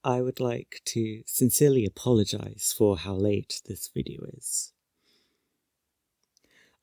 I would like to sincerely apologize for how late this video is.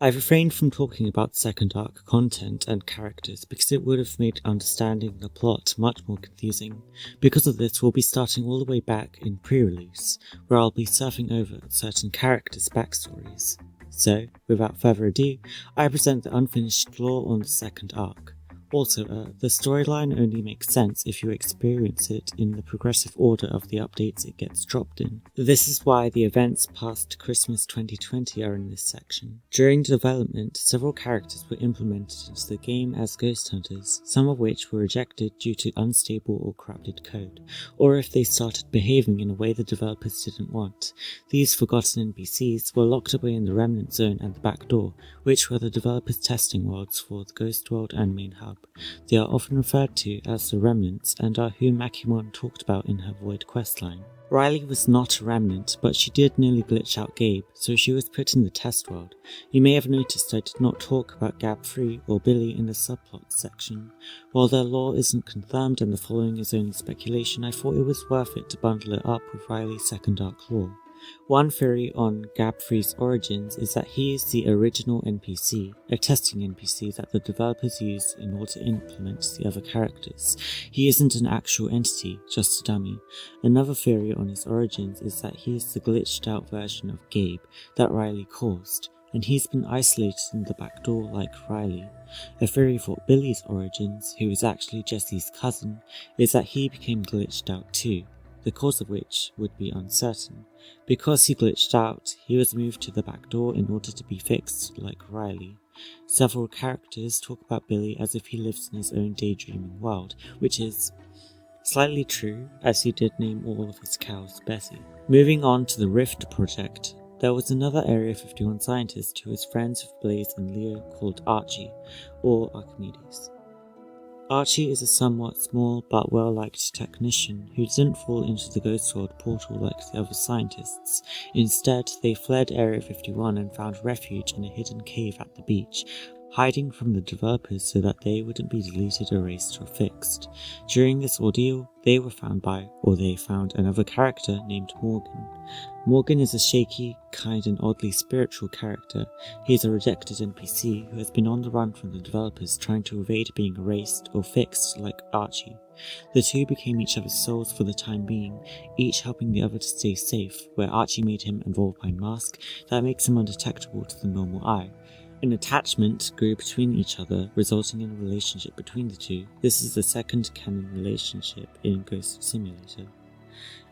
I've refrained from talking about second arc content and characters because it would have made understanding the plot much more confusing. Because of this, we'll be starting all the way back in pre-release, where I'll be surfing over certain characters' backstories. So, without further ado, I present the unfinished lore on the second arc. Also, the storyline only makes sense if you experience it in the progressive order of the updates it gets dropped in. This is why the events past Christmas 2020 are in this section. During development, several characters were implemented into the game as ghost hunters, some of which were rejected due to unstable or corrupted code, or if they started behaving in a way the developers didn't want. These forgotten NPCs were locked away in the Remnant Zone and the Back Door, which were the developers' testing worlds for the Ghost World and main hub. They are often referred to as the Remnants and are who Makimon talked about in her Void questline. Riley was not a Remnant, but she did nearly glitch out Gabe, so she was put in the test world. You may have noticed I did not talk about Gab 3 or Billy in the subplot section. While their lore isn't confirmed and the following is only speculation, I thought it was worth it to bundle it up with Riley's second arc lore. One theory on Gab 3's origins is that he is the original NPC, a testing NPC that the developers used in order to implement the other characters. He isn't an actual entity, just a dummy. Another theory on his origins is that he is the glitched out version of Gabe that Riley caused, and he's been isolated in the Back Door like Riley. A theory for Billy's origins, who is actually Jesse's cousin, is that he became glitched out too, the cause of which would be uncertain. Because he glitched out, he was moved to the Back Door in order to be fixed like Riley. Several characters talk about Billy as if he lives in his own daydreaming world, which is slightly true, as he did name all of his cows Bessie. Moving on to the Rift project, there was another Area 51 scientist who was friends with Blaze and Leo called Archie, or Archimedes. Archie is a somewhat small but well-liked technician who didn't fall into the Ghost World portal like the other scientists. Instead, they fled Area 51 and found refuge in a hidden cave at the beach, hiding from the developers so that they wouldn't be deleted, erased, or fixed. During this ordeal, they found another character named Morgan. Morgan is a shaky, kind and oddly spiritual character. He is a rejected NPC who has been on the run from the developers trying to evade being erased or fixed like Archie. The two became each other's souls for the time being, each helping the other to stay safe, where Archie made him a Volpine mask that makes him undetectable to the normal eye. An attachment grew between each other, resulting in a relationship between the two. This is the second canon relationship in Ghost Simulator.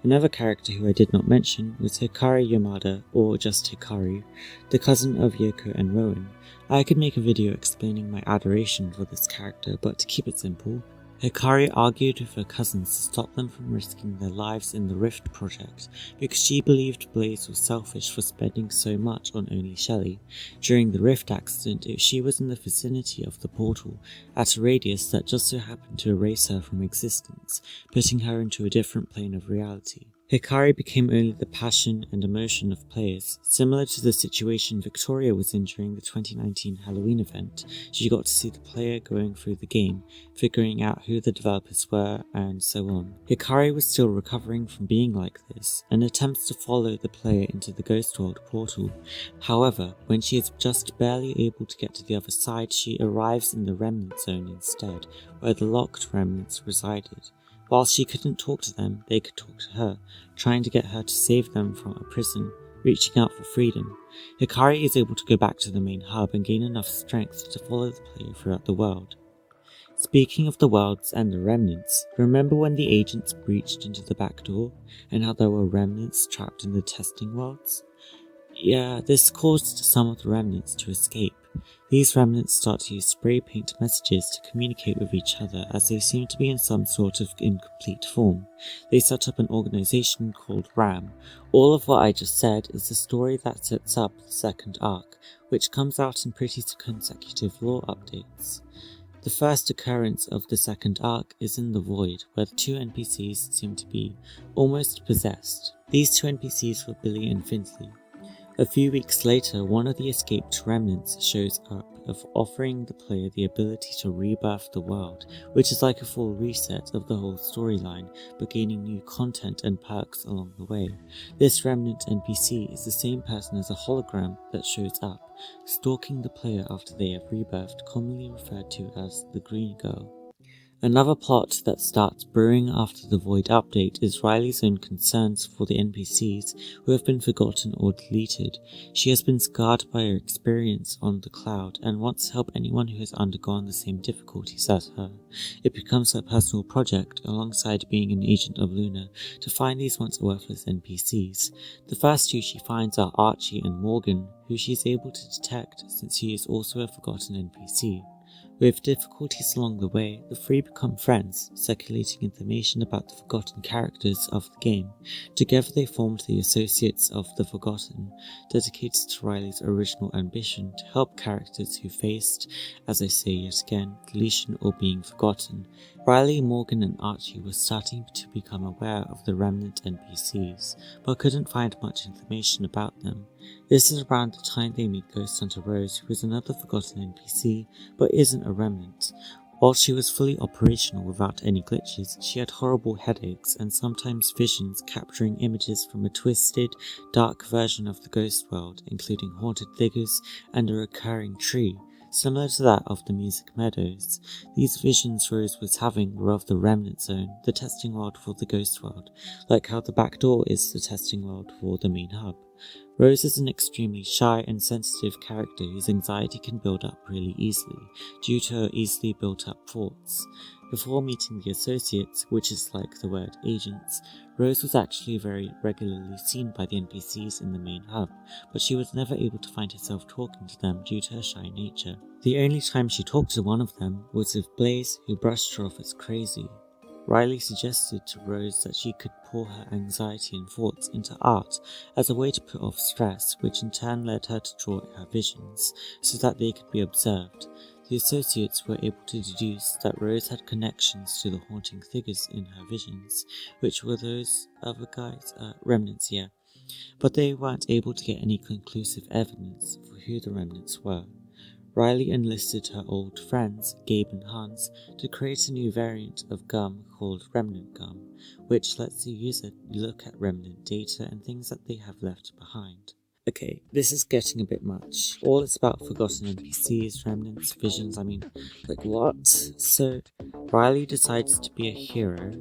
Another character who I did not mention was Hikari Yamada, or just Hikaru, the cousin of Yoko and Rowan. I could make a video explaining my adoration for this character, but to keep it simple, Hikari argued with her cousins to stop them from risking their lives in the Rift project because she believed Blaze was selfish for spending so much on only Shelley. During the Rift accident, she was in the vicinity of the portal, at a radius that just so happened to erase her from existence, putting her into a different plane of reality. Hikari became only the passion and emotion of players, similar to the situation Victoria was in during the 2019 Halloween event. She got to see the player going through the game, figuring out who the developers were, and so on. Hikari was still recovering from being like this, and attempts to follow the player into the Ghost World portal. However, when she is just barely able to get to the other side, she arrives in the Remnant Zone instead, where the locked remnants resided. While she couldn't talk to them, they could talk to her, trying to get her to save them from a prison, reaching out for freedom. Hikari is able to go back to the main hub and gain enough strength to follow the player throughout the world. Speaking of the worlds and the remnants, remember when the agents breached into the Back Door, and how there were remnants trapped in the testing worlds? Yeah, this caused some of the remnants to escape. These remnants start to use spray paint messages to communicate with each other as they seem to be in some sort of incomplete form. They set up an organization called RAM. All of what I just said is the story that sets up the second arc, which comes out in pretty consecutive lore updates. The first occurrence of the second arc is in the Void, where the two NPCs seem to be almost possessed. These two NPCs were Billy and Finley. A few weeks later, one of the escaped remnants shows up of offering the player the ability to rebirth the world, which is like a full reset of the whole storyline, but gaining new content and perks along the way. This Remnant NPC is the same person as a hologram that shows up, stalking the player after they have rebirthed, commonly referred to as the Green Girl. Another plot that starts brewing after the Void update is Riley's own concerns for the NPCs who have been forgotten or deleted. She has been scarred by her experience on the Cloud and wants to help anyone who has undergone the same difficulties as her. It becomes her personal project, alongside being an agent of Luna, to find these once worthless NPCs. The first two she finds are Archie and Morgan, who she is able to detect since she is also a forgotten NPC. With difficulties along the way, the three become friends, circulating information about the forgotten characters of the game. Together they formed the Associates of the Forgotten, dedicated to Riley's original ambition to help characters who faced, as I say yet again, deletion or being forgotten. Riley, Morgan and Archie were starting to become aware of the Remnant NPCs, but couldn't find much information about them. This is around the time they meet Ghost Hunter Rose, who is another forgotten NPC, but isn't a remnant. While she was fully operational without any glitches, she had horrible headaches and sometimes visions capturing images from a twisted, dark version of the ghost world, including haunted figures and a recurring tree, similar to that of the Music Meadows. These visions Rose was having were of the Remnant Zone, the testing world for the ghost world, like how the back door is the testing world for the main hub. Rose is an extremely shy and sensitive character whose anxiety can build up really easily, due to her easily built up thoughts. Before meeting the Associates, which is like the word agents, Rose was actually very regularly seen by the NPCs in the main hub, but she was never able to find herself talking to them due to her shy nature. The only time she talked to one of them was with Blaze, who brushed her off as crazy. Riley suggested to Rose that she could pour her anxiety and thoughts into art as a way to put off stress, which in turn led her to draw her visions, so that they could be observed. The Associates were able to deduce that Rose had connections to the haunting figures in her visions, which were those other guys, remnants, yeah, but they weren't able to get any conclusive evidence for who the remnants were. Riley enlisted her old friends, Gabe and Hans, to create a new variant of gum called Remnant Gum, which lets the user look at remnant data and things that they have left behind. Okay, this is getting a bit much. All it's about forgotten NPCs, remnants, visions, like what? So, Riley decides to be a hero.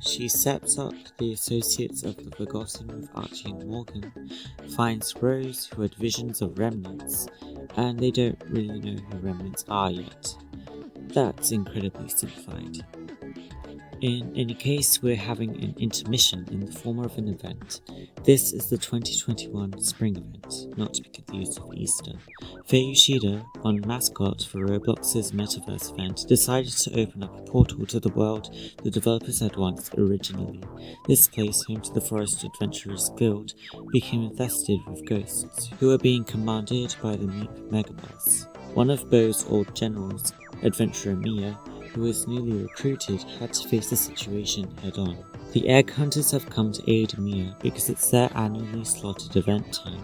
She sets up the Associates of the Forgotten with Archie and Morgan, finds Rose, who had visions of remnants, and they don't really know who remnants are yet. That's incredibly simplified. In any case, we're having an intermission in the form of an event. This is the 2021 spring event, not to be confused with Easter. Faye Yoshida, one mascot for Roblox's Metaverse event, decided to open up a portal to the world the developers had once originally. This place, home to the Forest Adventurers Guild, became infested with ghosts, who were being commanded by the Meep Megaboss. One of Bo's old generals, Adventurer Mia, who was newly recruited, had to face the situation head-on. The Egg Hunters have come to aid Mia because it's their annually slotted event time.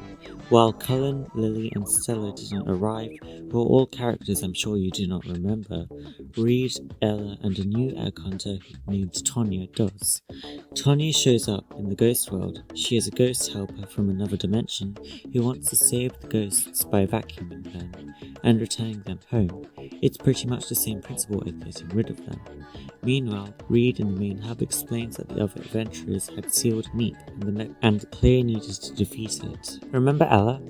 While Cullen, Lily and Stella didn't arrive, who are all characters I'm sure you do not remember, Reed, Ella and a new Egg Hunter named Tonya does. Tonya shows up in the ghost world. She is a ghost helper from another dimension who wants to save the ghosts by vacuuming them and returning them home. It's pretty much the same principle as getting rid of them. Meanwhile, Reed in the main hub explains that the other adventurers had sealed Meep and the player needed to defeat it. Remember Ella?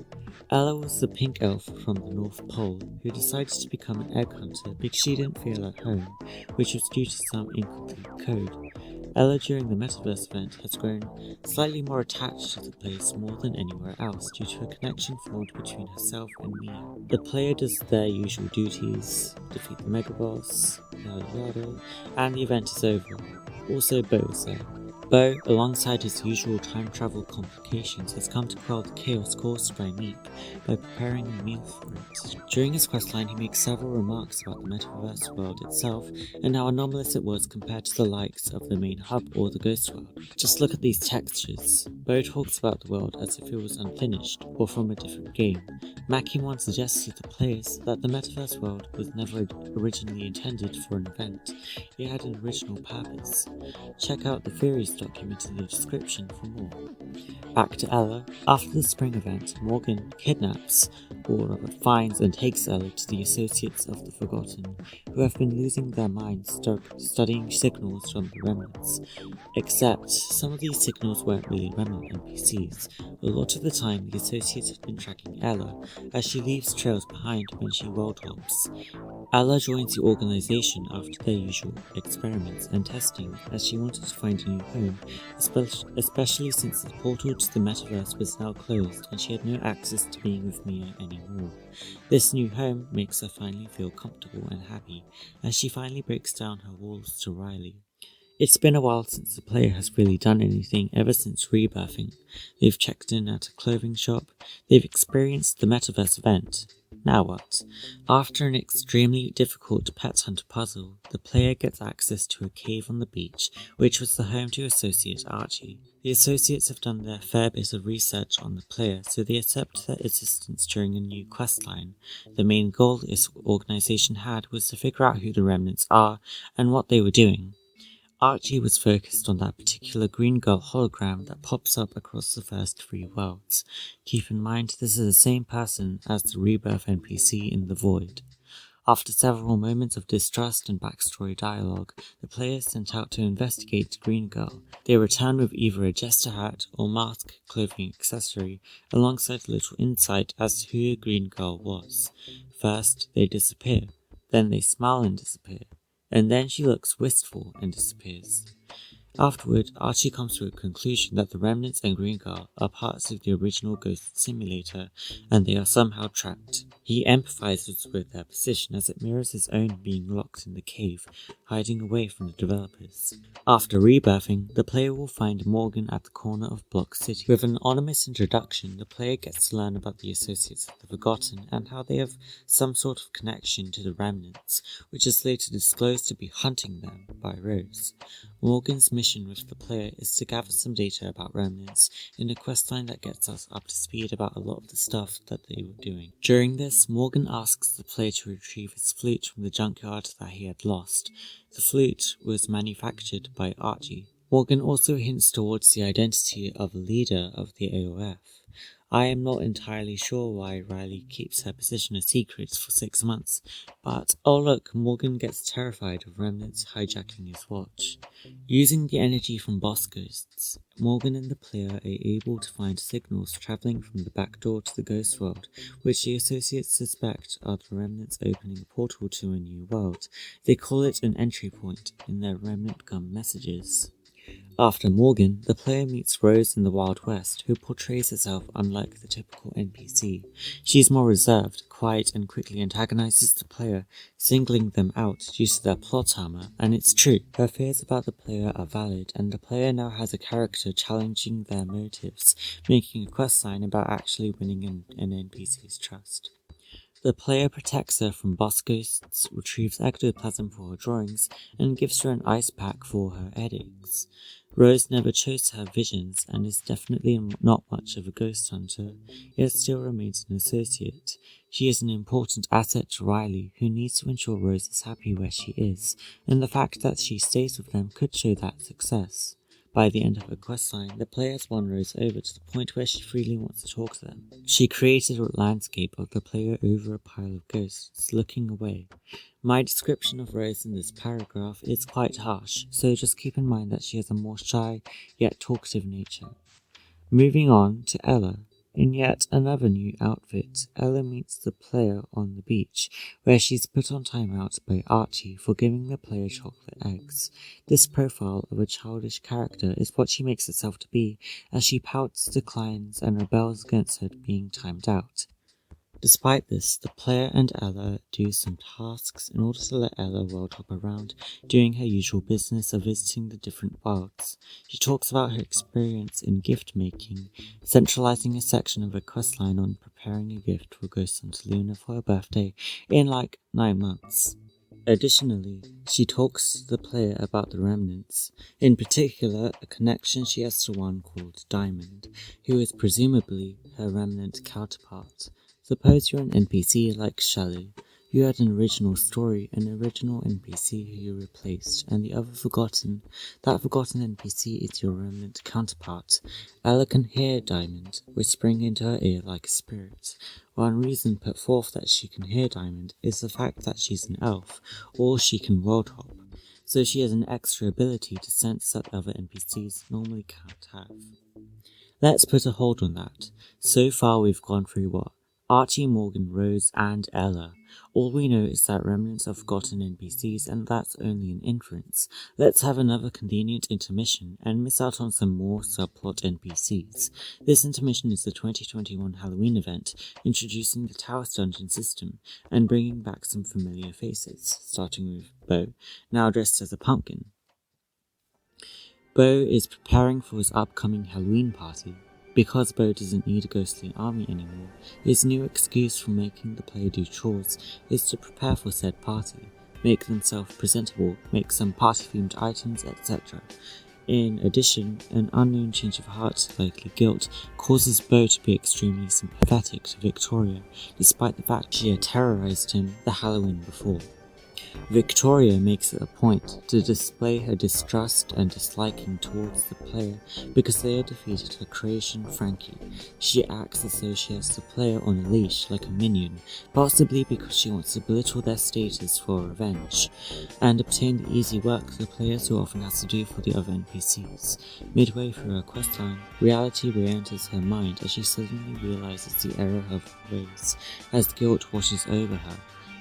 Ella was the pink elf from the North Pole who decided to become an egg hunter because she didn't feel at home, which was due to some incomplete code. Ella during the Metaverse event has grown slightly more attached to the place more than anywhere else due to a connection formed between herself and Mia. The player does their usual duties, defeat the Megaboss, yada yada, and the event is over. Also Bo is there. Bo, alongside his usual time travel complications, has come to quell the chaos caused by Meep by preparing a meal for it. During his questline, he makes several remarks about the metaverse world itself and how anomalous it was compared to the likes of the main hub or the ghost world. Just look at these textures. Bo talks about the world as if it was unfinished or from a different game. Makimon suggests to the players that the metaverse world was never originally intended for an event. It had an original purpose. Check out the theories document in the description for more. Back to Ella. After the spring event, Morgan kidnaps, or rather finds and takes Ella to the Associates of the Forgotten, who have been losing their minds studying signals from the remnants. Except, some of these signals weren't really remnant NPCs. A lot of the time, the Associates have been tracking Ella, as she leaves trails behind when she world hops. Ella joins the organization after their usual experiments and testing, as she wanted to find a new home, especially since the portal to the metaverse was now closed and she had no access to being with Mia anymore. This new home makes her finally feel comfortable and happy, as she finally breaks down her walls to Riley. It's been a while since the player has really done anything ever since rebirthing. They've checked in at a clothing shop, they've experienced the metaverse event. Now what? After an extremely difficult pet hunter puzzle, the player gets access to a cave on the beach, which was the home to Associate Archie. The Associates have done their fair bit of research on the player, so they accept their assistance during a new questline. The main goal this organization had was to figure out who the remnants are and what they were doing. Archie was focused on that particular green girl hologram that pops up across the first 3 worlds. Keep in mind this is the same person as the Rebirth NPC in the Void. After several moments of distrust and backstory dialogue, the player is sent out to investigate the green girl. They return with either a jester hat or mask clothing accessory, alongside a little insight as to who the green girl was. First, they disappear. Then they smile and disappear. And then she looks wistful and disappears. Afterward, Archie comes to a conclusion that the remnants and Green Girl are parts of the original Ghost Simulator, and they are somehow trapped. He empathizes with their position as it mirrors his own being locked in the cave, hiding away from the developers. After rebirthing, the player will find Morgan at the corner of Block City. With an anonymous introduction, the player gets to learn about the Associates of the Forgotten and how they have some sort of connection to the remnants, which is later disclosed to be hunting them by Rose. Morgan's mission with the player is to gather some data about remnants in a questline that gets us up to speed about a lot of the stuff that they were doing. During this, Morgan asks the player to retrieve his flute from the junkyard that he had lost. The flute was manufactured by Archie. Morgan also hints towards the identity of a leader of the AOF. I am not entirely sure why Riley keeps her position a secret for 6 months, but oh look, Morgan gets terrified of remnants hijacking his watch. Using the energy from boss ghosts, Morgan and the player are able to find signals travelling from the back door to the ghost world, which the Associates suspect are the remnants opening a portal to a new world. They call it an entry point in their remnant gun messages. After Morgan, the player meets Rose in the Wild West, who portrays herself unlike the typical NPC. She's more reserved, quiet, and quickly antagonizes the player, singling them out due to their plot armor, and it's true. Her fears about the player are valid, and the player now has a character challenging their motives, making a questline about actually winning an NPC's trust. The player protects her from boss ghosts, retrieves ectoplasm for her drawings, and gives her an ice pack for her headaches. Rose never chose to have visions and is definitely not much of a ghost hunter, yet still remains an associate. She is an important asset to Riley, who needs to ensure Rose is happy where she is, and the fact that she stays with them could show that success. By the end of her questline, the player has won Rose over to the point where she freely wants to talk to them. She created a landscape of the player over a pile of ghosts, looking away. My description of Rose in this paragraph is quite harsh, so just keep in mind that she has a more shy, yet talkative nature. Moving on to Ella. In yet another new outfit, Ella meets the player on the beach, where she's put on timeout by Archie for giving the player chocolate eggs. This profile of a childish character is what she makes herself to be, as she pouts, declines, and rebels against her being timed out. Despite this, the player and Ella do some tasks in order to let Ella world hop around, doing her usual business of visiting the different worlds. She talks about her experience in gift making, centralizing a section of her questline on preparing a gift for Ghost Hunter Luna for her birthday in like 9 months. Additionally, she talks to the player about the remnants, in particular a connection she has to one called Diamond, who is presumably her remnant counterpart. Suppose you're an NPC like Shelley. You had an original story, an original NPC who you replaced, and the other forgotten. That forgotten NPC is your remnant counterpart. Ella can hear Diamond, whispering into her ear like a spirit. One reason put forth that she can hear Diamond is the fact that she's an elf, or she can world hop, so she has an extra ability to sense that other NPCs normally can't have. Let's put a hold on that. So far we've gone through what? Archie, Morgan, Rose, and Ella. All we know is that remnants are forgotten NPCs, and that's only an inference. Let's have another convenient intermission and miss out on some more subplot NPCs. This intermission is the 2021 Halloween event, introducing the Taos Dungeon system, and bringing back some familiar faces, starting with Bo, now dressed as a pumpkin. Bo is preparing for his upcoming Halloween party. Because Bo doesn't need a ghostly army anymore, his new excuse for making the player do chores is to prepare for said party, make themselves presentable, make some party-themed items, etc. In addition, an unknown change of heart, likely guilt, causes Bo to be extremely sympathetic to Victoria, despite the fact she had terrorized him the Halloween before. Victoria makes it a point to display her distrust and disliking towards the player because they had defeated her creation, Frankie. She acts as though she has the player on a leash like a minion, possibly because she wants to belittle their status for revenge, and obtain the easy work the player so often has to do for the other NPCs. Midway through her questline, reality re-enters her mind as she suddenly realizes the error of her ways, as guilt washes over her.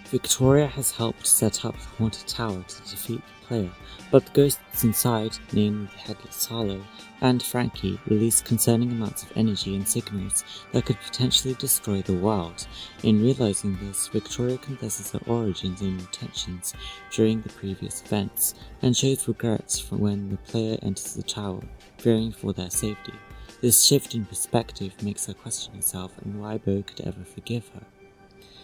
Victoria has helped set up the Haunted Tower to defeat the player, but the ghosts inside, namely the Headless Harlow and Frankie, release concerning amounts of energy and signals that could potentially destroy the world. In realizing this, Victoria confesses her origins and intentions during the previous events, and shows regrets for when the player enters the tower, fearing for their safety. This shift in perspective makes her question herself and why Bo could ever forgive her.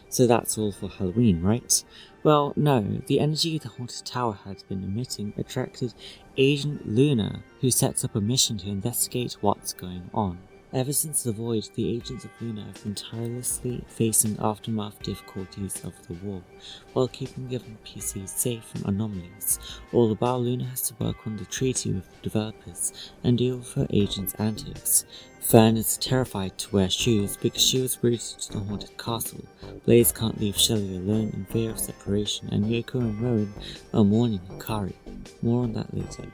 So that's all for Halloween, right? Well, no, the energy the Haunted Tower had been emitting attracted Agent Luna, who sets up a mission to investigate what's going on. Ever since the Void, the agents of Luna have been tirelessly facing aftermath difficulties of the war, while keeping the NPCs safe from anomalies. All the while, Luna has to work on the treaty with the developers and deal with her agents' antics. Fern is terrified to wear shoes because she was rooted to the haunted castle. Blaze can't leave Shelley alone in fear of separation, and Yoko and Rowan are mourning Hikari. More on that later.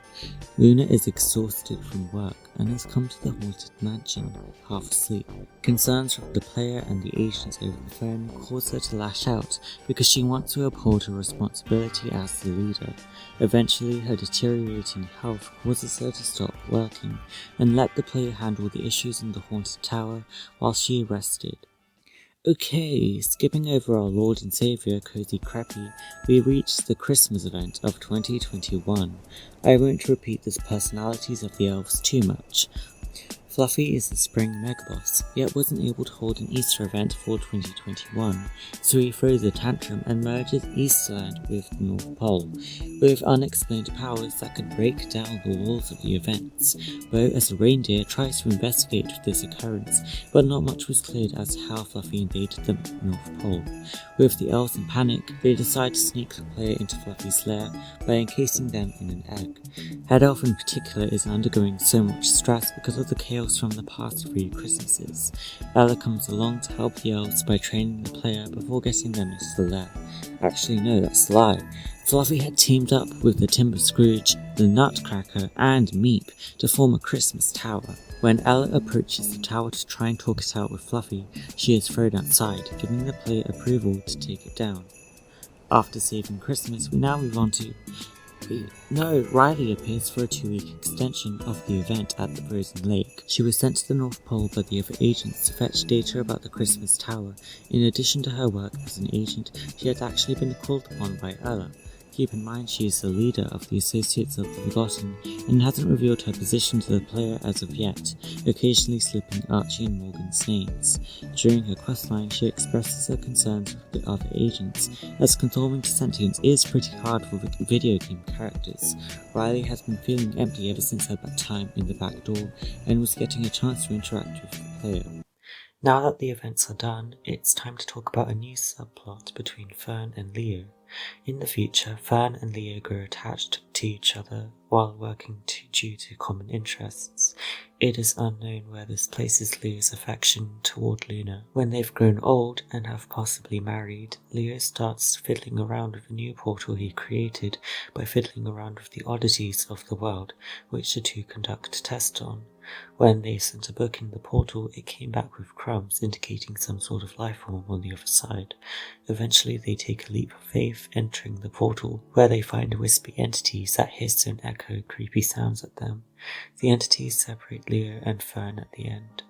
Luna is exhausted from work and has come to the haunted mansion, half asleep. Concerns from the player and the agents over the phone cause her to lash out because she wants to uphold her responsibility as the leader. Eventually, her deteriorating health causes her to stop working and let the player handle the issues in the haunted tower while she rested. Okay, skipping over our Lord and Saviour Cozy Crappy, we reach the Christmas event of 2021. I won't repeat the personalities of the elves too much. Fluffy is the spring megaboss, yet wasn't able to hold an Easter event for 2021, so he throws a tantrum and merges Easterland with the North Pole, with unexplained powers that could break down the walls of the events. Bo, as a reindeer, tries to investigate this occurrence, but not much was cleared as to how Fluffy invaded the North Pole. With the elves in panic, they decide to sneak the player into Fluffy's lair by encasing them in an egg. Head Elf in particular is undergoing so much stress because of the chaos from the past 3 Christmases. Ella comes along to help the elves by training the player before getting them into the lair. Actually no, that's a lie. Fluffy had teamed up with the Timber Scrooge, the Nutcracker, and Meep to form a Christmas tower. When Ella approaches the tower to try and talk it out with Fluffy, she is thrown outside, giving the player approval to take it down. After saving Christmas, we now move on to Sophie. No, Riley appears for a 2-week extension of the event at the frozen lake. She was sent to the North Pole by the other agents to fetch data about the Christmas Tower. In addition to her work as an agent, she had actually been called upon by Ella. Keep in mind she is the leader of the Associates of the Forgotten and hasn't revealed her position to the player as of yet, occasionally slipping Archie and Morgan's names. During her questline, she expresses her concerns with the other agents, as conforming to sentience is pretty hard for video game characters. Riley has been feeling empty ever since her time in the back door and was getting a chance to interact with the player. Now that the events are done, it's time to talk about a new subplot between Fern and Leo. In the future, Fern and Leo grow attached to each other while working due to common interests. It is unknown where this places Leo's affection toward Luna. When they've grown old and have possibly married, Leo starts fiddling around with a new portal he created by fiddling around with the oddities of the world, which the two conduct tests on. When they sent a book in the portal, it came back with crumbs indicating some sort of life form on the other side. Eventually they take a leap of faith, entering the portal, where they find wispy entities that hiss and echo creepy sounds at them. The entities separate Leo and Fern at the end.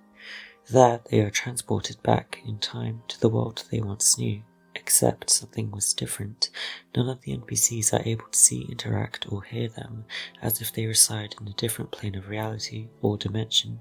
There they are transported back in time to the world they once knew. Except something was different. None of the NPCs are able to see, interact, or hear them, as if they reside in a different plane of reality or dimension.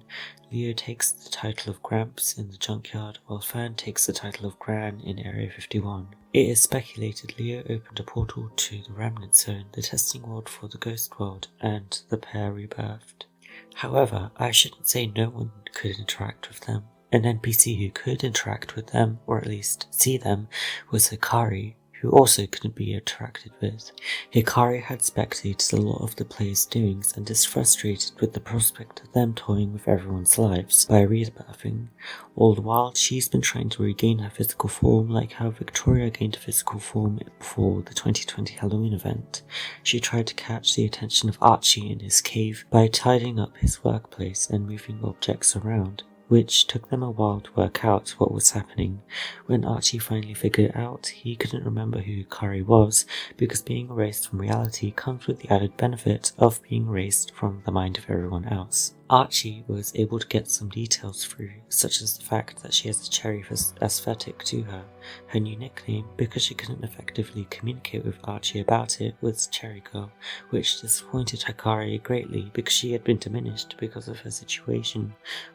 Leo takes the title of Gramps in the junkyard, while Fern takes the title of Gran in Area 51. It is speculated Leo opened a portal to the Remnant Zone, the testing world for the Ghost World, and the pair rebirthed. However, I shouldn't say no one could interact with them. An NPC who could interact with them, or at least see them, was Hikari, who also couldn't be interacted with. Hikari had spectated a lot of the players' doings and is frustrated with the prospect of them toying with everyone's lives by rebirthing. All the while, she's been trying to regain her physical form like how Victoria gained a physical form for the 2020 Halloween event. She tried to catch the attention of Archie in his cave by tidying up his workplace and moving objects around, which took them a while to work out what was happening. When Archie finally figured it out, he couldn't remember who Hikari was, because being erased from reality comes with the added benefit of being erased from the mind of everyone else. Archie was able to get some details through, such as the fact that she has a cherry aesthetic to her. Her new nickname, because she couldn't effectively communicate with Archie about it, was Cherry Girl, which disappointed Hikari greatly because she had been diminished because of her situation.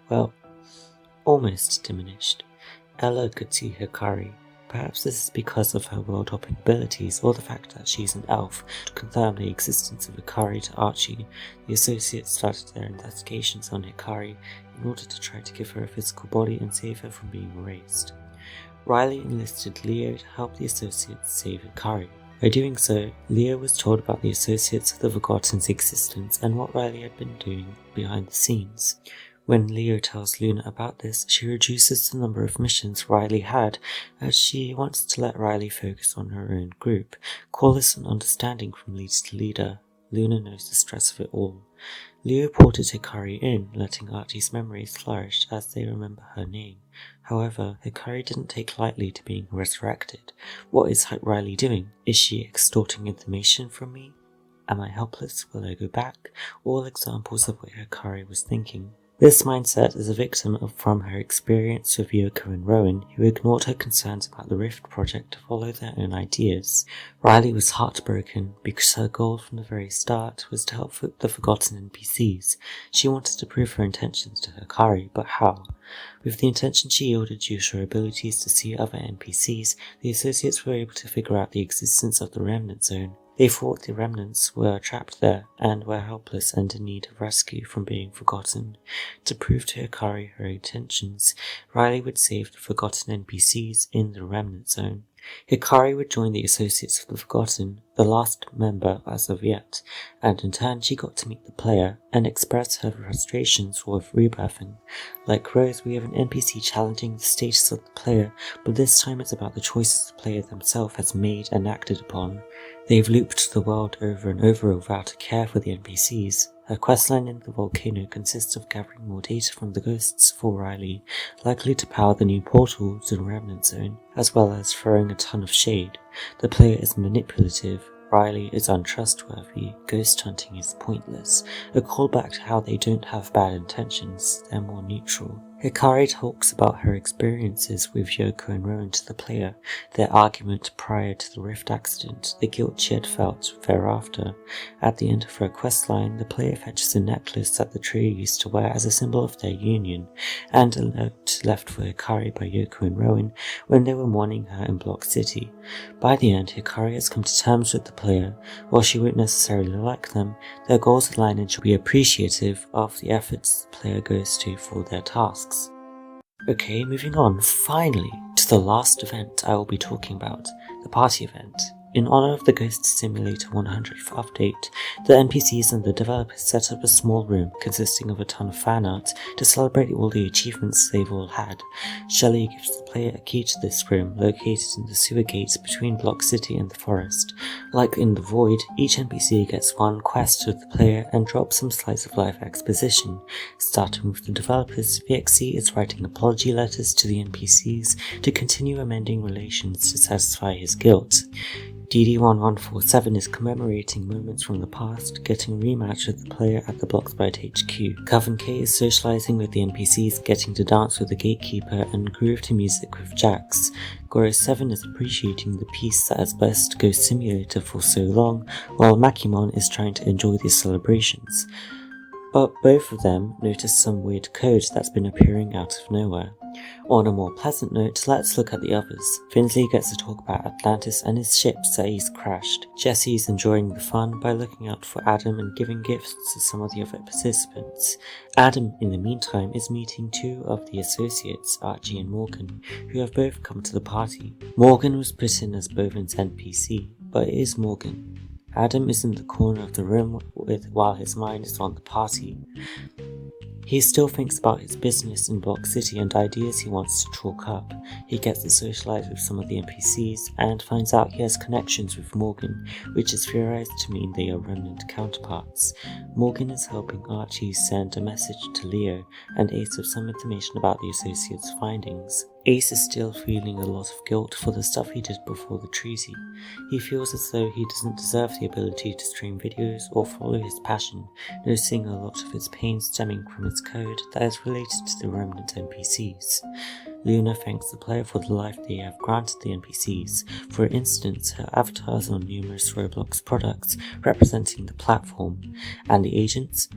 Well, almost diminished. Ella could see Hikari. Perhaps this is because of her world-hopping abilities or the fact that she's an elf. To confirm the existence of Hikari to Archie, the Associates started their investigations on Hikari in order to try to give her a physical body and save her from being erased. Riley enlisted Leo to help the Associates save Hikari. By doing so, Leo was told about the Associates of the Forgotten's existence and what Riley had been doing behind the scenes. When Leo tells Luna about this, she reduces the number of missions Riley had, as she wants to let Riley focus on her own group. Callous and understanding from leader to leader, Luna knows the stress of it all. Leo ported Hikari in, letting Archie's memories flourish as they remember her name. However, Hikari didn't take lightly to being resurrected. What is Riley doing? Is she extorting information from me? Am I helpless? Will I go back? All examples of what Hikari was thinking. This mindset is a victim from her experience with Yoko and Rowan, who ignored her concerns about the Rift project to follow their own ideas. Riley was heartbroken because her goal from the very start was to help the Forgotten NPCs. She wanted to prove her intentions to Hikari, but how? With the intention she yielded due to her abilities to see other NPCs, the Associates were able to figure out the existence of the Remnant Zone. They thought the remnants were trapped there and were helpless and in need of rescue from being forgotten. To prove to Hikari her intentions, Riley would save the forgotten NPCs in the Remnant Zone. Hikari would join the Associates of the Forgotten, the last member as of yet, and in turn she got to meet the player and express her frustrations with rebirthing. Like Rose, we have an NPC challenging the status of the player, but this time it's about the choices the player themselves has made and acted upon. They've looped the world over and over without a care for the NPCs. Her questline in the volcano consists of gathering more data from the ghosts for Riley, likely to power the new portal to the Remnant Zone, as well as throwing a ton of shade. The player is manipulative. Riley is untrustworthy, ghost hunting is pointless, a callback to how they don't have bad intentions, they're more neutral. Hikari talks about her experiences with Yoko and Rowan to the player, their argument prior to the rift accident, the guilt she had felt thereafter. At the end of her questline, the player fetches a necklace that the trio used to wear as a symbol of their union, and a note left for Hikari by Yoko and Rowan when they were mourning her in Block City. By the end, Hikari has come to terms with the player. While she won't necessarily like them, their goals align and she'll be appreciative of the efforts the player goes to for their tasks. Okay, moving on, finally, to the last event I will be talking about, the party event. In honor of the Ghost Simulator 100th update, the NPCs and the developers set up a small room consisting of a ton of fan art to celebrate all the achievements they've all had. Shelley gives the player a key to this room located in the sewer gates between Block City and the forest. Like in The Void, each NPC gets one quest with the player and drops some slice of life exposition. Starting with the developers, VXC is writing apology letters to the NPCs to continue amending relations to satisfy his guilt. DD1147 is commemorating moments from the past, getting a rematch with the player at the Bloxbite HQ. Coven K is socializing with the NPCs, getting to dance with the Gatekeeper and groove to music with Jax. Goro7 is appreciating the peace that has blessed Ghost Simulator for so long, while Makimon is trying to enjoy these celebrations. But both of them notice some weird code that's been appearing out of nowhere. On a more pleasant note, let's look at the others. Finley gets to talk about Atlantis and his ships that he's crashed. Jesse's enjoying the fun by looking out for Adam and giving gifts to some of the other participants. Adam, in the meantime, is meeting two of the associates, Archie and Morgan, who have both come to the party. Morgan was put in as Bovin's NPC, but it is Morgan. Adam is in the corner of the room while his mind is on the party. He still thinks about his business in Block City and ideas he wants to chalk up. He gets to socialize with some of the NPCs and finds out he has connections with Morgan, which is theorized to mean they are remnant counterparts. Morgan is helping Archie send a message to Leo and Ace with some information about the Associates' findings. Ace is still feeling a lot of guilt for the stuff he did before the treaty. He feels as though he doesn't deserve the ability to stream videos or follow his passion, noticing a lot of his pain stemming from his code that is related to the remnant NPCs. Luna thanks the player for the life they have granted the NPCs. For instance, her avatars on numerous Roblox products representing the platform. And the agents?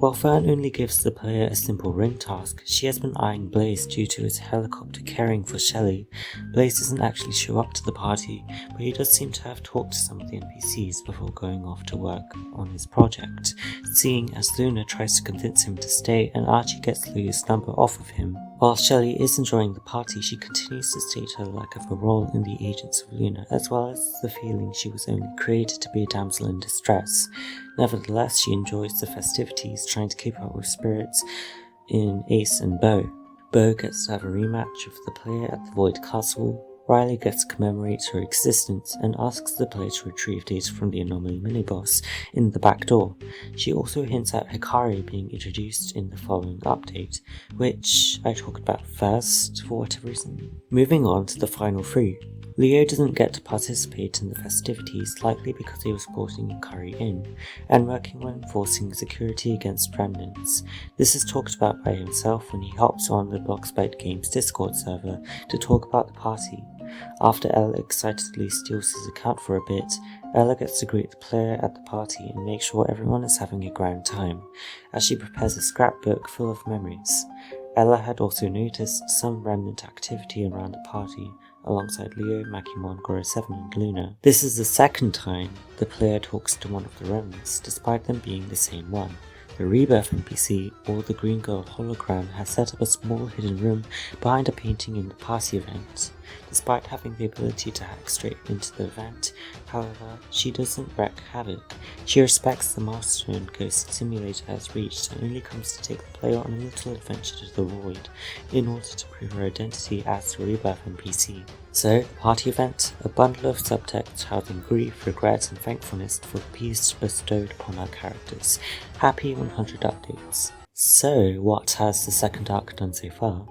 While Fern only gives the player a simple ring task, she has been eyeing Blaze due to his helicopter caring for Shelley. Blaze doesn't actually show up to the party, but he does seem to have talked to some of the NPCs before going off to work on his project, seeing as Luna tries to convince him to stay and Archie gets Leo's number off of him. While Shelley is enjoying the party, she continues to state her lack of a role in the Agents of Luna, as well as the feeling she was only created to be a damsel in distress. Nevertheless, she enjoys the festivities, trying to keep up with spirits in Ace and Bo. Bo gets to have a rematch with the player at the Void Castle. Riley gets to commemorate her existence and asks the player to retrieve data from the Anomaly mini-boss in the back door. She also hints at Hikari being introduced in the following update, which I talked about first for whatever reason. Moving on to the final three. Leo doesn't get to participate in the festivities, likely because he was supporting Hikari in, and working on enforcing security against remnants. This is talked about by himself when he hops on the Bloxbite Games Discord server to talk about the party. After Ella excitedly steals his account for a bit, Ella gets to greet the player at the party and make sure everyone is having a grand time, as she prepares a scrapbook full of memories. Ella had also noticed some remnant activity around the party, alongside Leo, Makimon, Goro7 and Luna. This is the second time the player talks to one of the remnants, despite them being the same one. The Rebirth NPC, or the Green Girl hologram, has set up a small hidden room behind a painting in the party event. Despite having the ability to hack straight into the event, however, she doesn't wreak havoc. She respects the milestone Ghost Simulator has reached and only comes to take the player on a little adventure to the Void in order to prove her identity as the Rebirth NPC. So, the party event, a bundle of subtext housing grief, regret and thankfulness for the peace bestowed upon our characters. Happy 100 updates. So, what has the second arc done so far?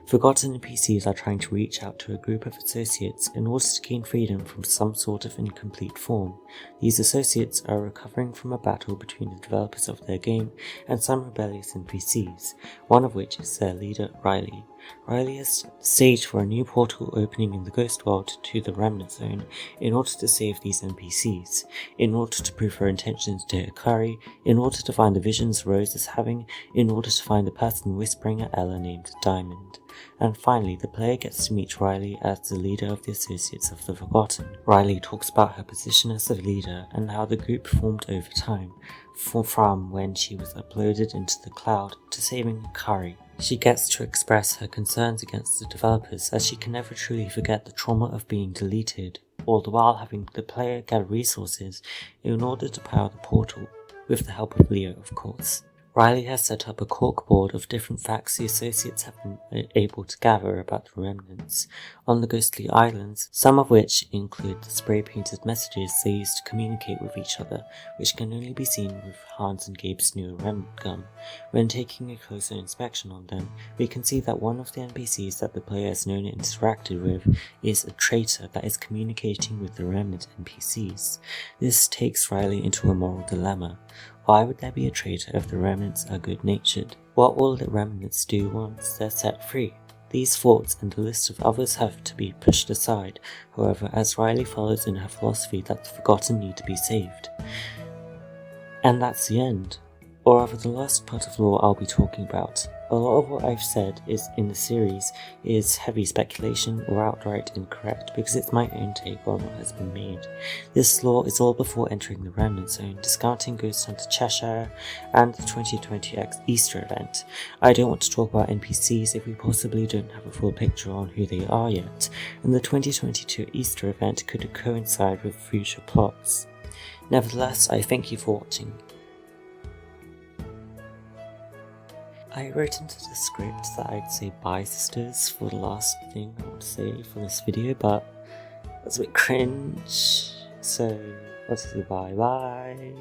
Forgotten NPCs are trying to reach out to a group of associates in order to gain freedom from some sort of incomplete form. These associates are recovering from a battle between the developers of their game and some rebellious NPCs, one of which is their leader, Riley. Riley has staged for a new portal opening in the Ghost World to the Remnant Zone in order to save these NPCs, in order to prove her intentions to Hikari, in order to find the visions Rose is having, in order to find the person whispering at Ella named Diamond. And finally, the player gets to meet Riley as the leader of the Associates of the Forgotten. Riley talks about her position as the leader and how the group formed over time, from when she was uploaded into the cloud to saving Hikari. She gets to express her concerns against the developers as she can never truly forget the trauma of being deleted, all the while having the player gather resources in order to power the portal, with the help of Leo of course. Riley has set up a corkboard of different facts the Associates have been able to gather about the remnants on the Ghostly Islands, some of which include the spray-painted messages they use to communicate with each other, which can only be seen with Hans and Gabe's new remnant gun. When taking a closer inspection on them, we can see that one of the NPCs that the player has known and interacted with is a traitor that is communicating with the remnant NPCs. This takes Riley into a moral dilemma. Why would there be a traitor if the remnants are good-natured? What will the remnants do once they're set free? These thoughts and a list of others have to be pushed aside, however, as Riley follows in her philosophy that the Forgotten need to be saved. And that's the end. Or rather, the last part of lore I'll be talking about. A lot of what I've said in the series is heavy speculation or outright incorrect because it's my own take on what has been made. This lore is all before entering the Remnant Zone, discounting Ghost Hunter Cheshire and the 2020X Easter event. I don't want to talk about NPCs if we possibly don't have a full picture on who they are yet, and the 2022 Easter event could coincide with future plots. Nevertheless, I thank you for watching. I wrote into the script that I'd say bye sisters for the last thing I want to say for this video, but that's a bit cringe, so I'll say bye bye.